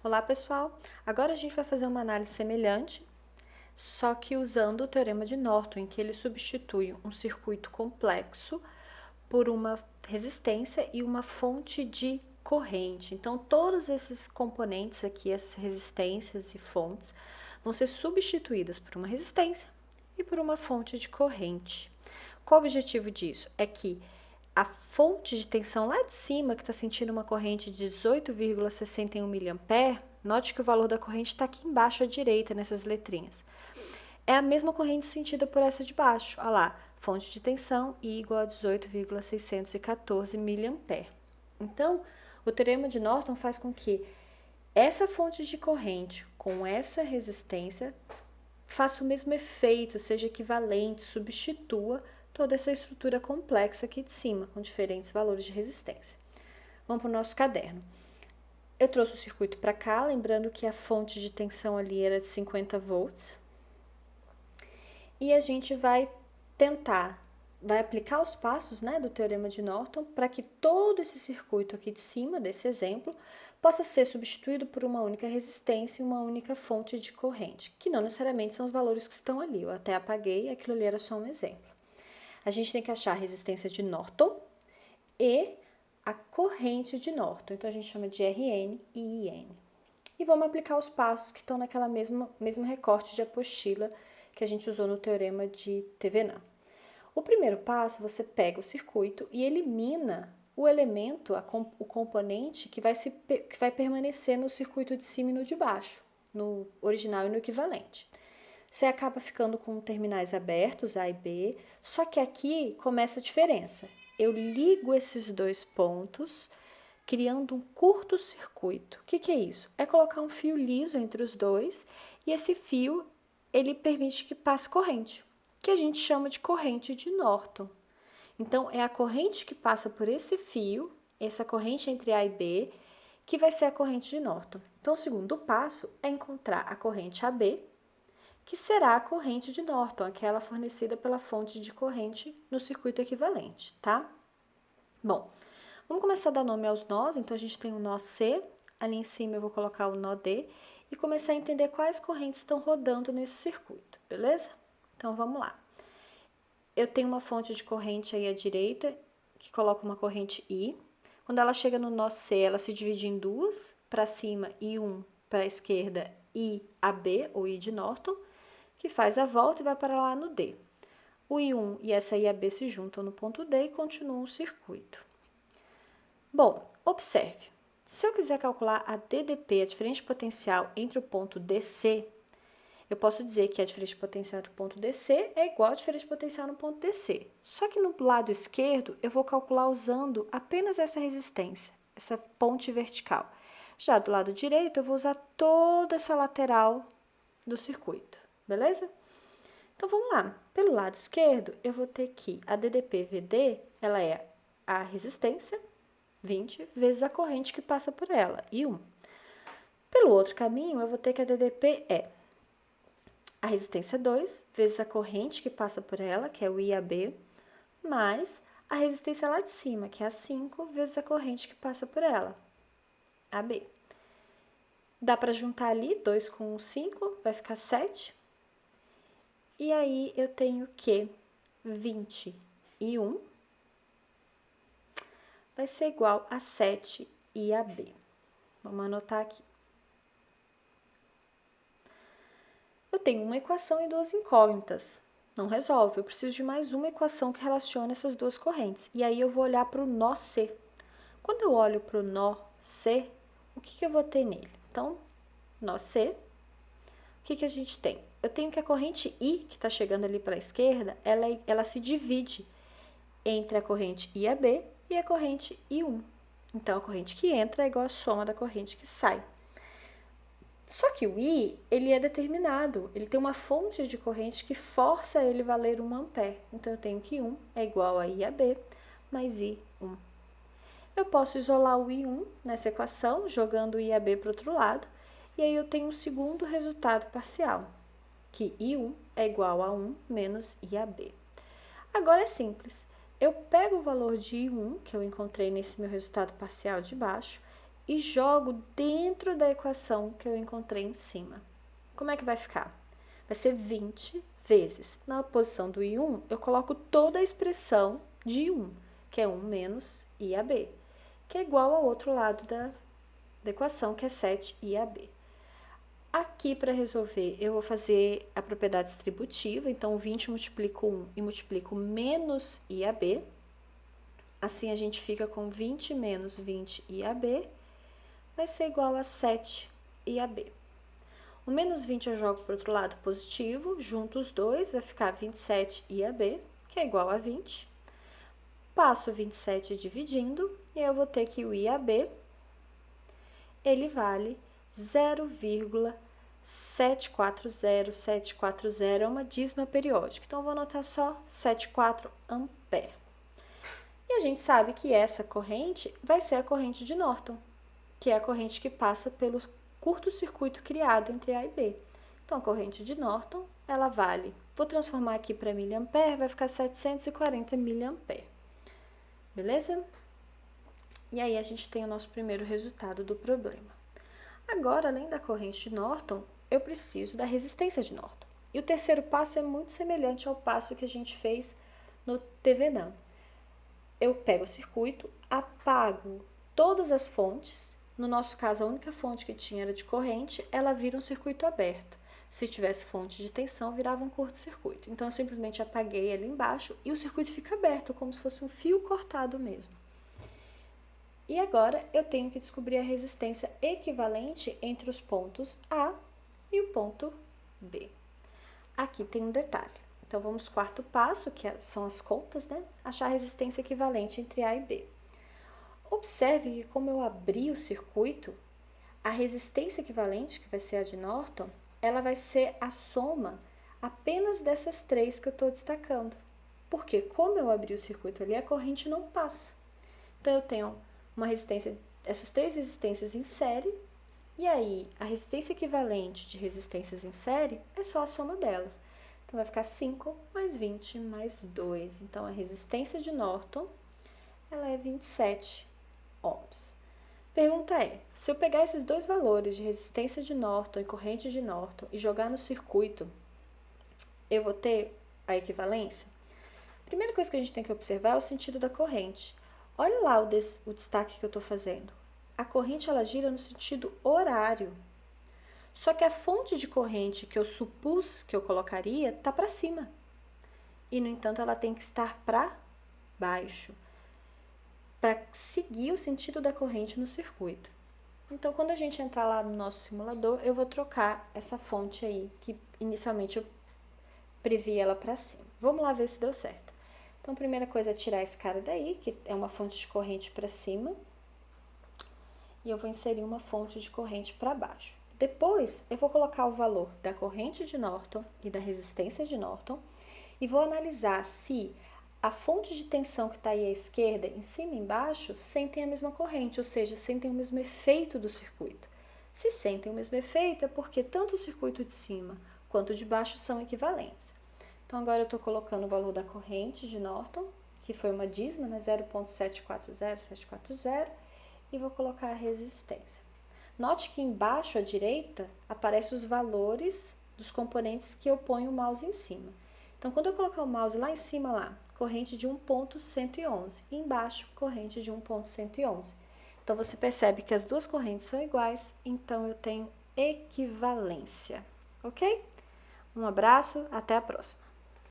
Olá, pessoal! Agora a gente vai fazer uma análise semelhante, só que usando o Teorema de Norton, em que ele substitui um circuito complexo por uma resistência e uma fonte de corrente. Então, todos esses componentes aqui, essas resistências e fontes, vão ser substituídas por uma resistência e por uma fonte de corrente. Qual o objetivo disso? É que a fonte de tensão lá de cima, que está sentindo uma corrente de 18,61 mA, note que o valor da corrente está aqui embaixo à direita, nessas letrinhas. É a mesma corrente sentida por essa de baixo. Olha lá, fonte de tensão I igual a 18,614 mA. Então, o Teorema de Norton faz com que essa fonte de corrente com essa resistência faça o mesmo efeito, seja equivalente, substitua toda essa estrutura complexa aqui de cima, com diferentes valores de resistência. Vamos para o nosso caderno. Eu trouxe o circuito para cá, lembrando que a fonte de tensão ali era de 50 volts. E a gente vai aplicar os passos, do Teorema de Norton para que todo esse circuito aqui de cima, desse exemplo, possa ser substituído por uma única resistência e uma única fonte de corrente, que não necessariamente são os valores que estão ali. Eu até apaguei, aquilo ali era só um exemplo. A gente tem que achar a resistência de Norton e a corrente de Norton. Então, a gente chama de RN e IN. E vamos aplicar os passos que estão naquela mesmo recorte de apostila que a gente usou no teorema de Thevenin. O primeiro passo, você pega o circuito e elimina o elemento, o componente que vai permanecer no circuito de cima e no de baixo, no original e no equivalente. Você acaba ficando com terminais abertos, A e B, só que aqui começa a diferença. Eu ligo esses dois pontos, criando um curto-circuito. O que é isso? É colocar um fio liso entre os dois e esse fio, ele permite que passe corrente, que a gente chama de corrente de Norton. Então, é a corrente que passa por esse fio, essa corrente entre A e B, que vai ser a corrente de Norton. Então, o segundo passo é encontrar a corrente AB, que será a corrente de Norton, aquela fornecida pela fonte de corrente no circuito equivalente, tá? Bom, vamos começar a dar nome aos nós. Então, a gente tem o nó C, ali em cima eu vou colocar o nó D, e começar a entender quais correntes estão rodando nesse circuito, beleza? Então, vamos lá. Eu tenho uma fonte de corrente aí à direita, que coloca uma corrente I. Quando ela chega no nó C, ela se divide em duas, para cima I1, para a esquerda IAB, ou I de Norton, que faz a volta e vai para lá no D. O I1 e essa IAB se juntam no ponto D e continuam o circuito. Bom, observe. Se eu quiser calcular a DDP, a diferença potencial entre o ponto DC, eu posso dizer que a diferença potencial entre o ponto DC é igual à diferença potencial no ponto DC. Só que no lado esquerdo, eu vou calcular usando apenas essa resistência, essa ponte vertical. Já do lado direito, eu vou usar toda essa lateral do circuito, beleza? Então, vamos lá. Pelo lado esquerdo, eu vou ter que a DDP-VD, ela é a resistência, 20, vezes a corrente que passa por ela, I1. Pelo outro caminho, eu vou ter que a DDP é a resistência 2, vezes a corrente que passa por ela, que é o IAB, mais a resistência lá de cima, que é a 5, vezes a corrente que passa por ela, AB. Dá para juntar ali 2 com 5, vai ficar 7. E aí, eu tenho que 20 e 1 vai ser igual a 7 IAB. Vamos anotar aqui. Eu tenho uma equação e duas incógnitas. Não resolve, eu preciso de mais uma equação que relacione essas duas correntes. E aí, eu vou olhar para o nó C. Quando eu olho para o nó C, o que eu vou ter nele? Então, nó C, o que a gente tem? Eu tenho que a corrente I, que está chegando ali para a esquerda, ela se divide entre a corrente IAB e a corrente I1. Então, a corrente que entra é igual à soma da corrente que sai. Só que o I, ele é determinado, ele tem uma fonte de corrente que força ele valer 1 ampere. Então, eu tenho que 1 é igual a IAB mais I1. Eu posso isolar o I1 nessa equação, jogando o IAB para o outro lado, e aí eu tenho um segundo resultado parcial, que I1 é igual a 1 menos IAB. Agora é simples. Eu pego o valor de I1, que eu encontrei nesse meu resultado parcial de baixo, e jogo dentro da equação que eu encontrei em cima. Como é que vai ficar? Vai ser 20 vezes. Na posição do I1, eu coloco toda a expressão de I1, que é 1 menos IAB, que é igual ao outro lado da equação, que é 7IAB. Aqui, para resolver, eu vou fazer a propriedade distributiva, então 20 multiplico 1 e multiplico menos IAB. Assim, a gente fica com 20 menos 20 IAB, vai ser igual a 7 IAB. O menos 20 eu jogo para o outro lado positivo, junto os dois, vai ficar 27 IAB, que é igual a 20. Passo 27 dividindo, e eu vou ter que o IAB, ele vale 0,740740, é uma dízima periódica. Então, eu vou anotar só 74 ampere. E a gente sabe que essa corrente vai ser a corrente de Norton, que é a corrente que passa pelo curto-circuito criado entre A e B. Então, a corrente de Norton, ela vale, vou transformar aqui para miliampere, vai ficar 740 miliampere. Beleza? E aí, a gente tem o nosso primeiro resultado do problema. Agora, além da corrente de Norton, eu preciso da resistência de Norton. E o terceiro passo é muito semelhante ao passo que a gente fez no Thevenin. Eu pego o circuito, apago todas as fontes, no nosso caso a única fonte que tinha era de corrente, ela vira um circuito aberto. Se tivesse fonte de tensão, virava um curto-circuito. Então, eu simplesmente apaguei ali embaixo e o circuito fica aberto, como se fosse um fio cortado mesmo. E agora, eu tenho que descobrir a resistência equivalente entre os pontos A e o ponto B. Aqui tem um detalhe. Então, vamos ao quarto passo, que são as contas, né? Achar a resistência equivalente entre A e B. Observe que como eu abri o circuito, a resistência equivalente, que vai ser a de Norton, ela vai ser a soma apenas dessas três que eu estou destacando. Porque como eu abri o circuito ali, a corrente não passa. Então, eu tenho uma resistência, essas três resistências em série, e aí a resistência equivalente de resistências em série é só a soma delas. Então, vai ficar 5 mais 20 mais 2. Então, a resistência de Norton, ela é 27 ohms. Pergunta é, se eu pegar esses dois valores de resistência de Norton e corrente de Norton e jogar no circuito, eu vou ter a equivalência? A primeira coisa que a gente tem que observar é o sentido da corrente. Olha lá o destaque que eu estou fazendo. A corrente, ela gira no sentido horário. Só que a fonte de corrente que eu supus que eu colocaria está para cima. E, no entanto, ela tem que estar para baixo, para seguir o sentido da corrente no circuito. Então, quando a gente entrar lá no nosso simulador, eu vou trocar essa fonte aí, que inicialmente eu previ ela para cima. Vamos lá ver se deu certo. Então, a primeira coisa é tirar esse cara daí, que é uma fonte de corrente para cima, e eu vou inserir uma fonte de corrente para baixo. Depois, eu vou colocar o valor da corrente de Norton e da resistência de Norton, e vou analisar se a fonte de tensão que está aí à esquerda, em cima e embaixo, sentem a mesma corrente, ou seja, sentem o mesmo efeito do circuito. Se sentem o mesmo efeito, é porque tanto o circuito de cima quanto o de baixo são equivalentes. Então, agora eu estou colocando o valor da corrente de Norton, que foi uma dízima, né, 0,740740, e vou colocar a resistência. Note que embaixo à direita aparecem os valores dos componentes que eu ponho o mouse em cima. Então, quando eu colocar o mouse lá em cima, lá, corrente de 1,111, e embaixo, corrente de 1,111. Então, você percebe que as duas correntes são iguais, então eu tenho equivalência, ok? Um abraço, até a próxima.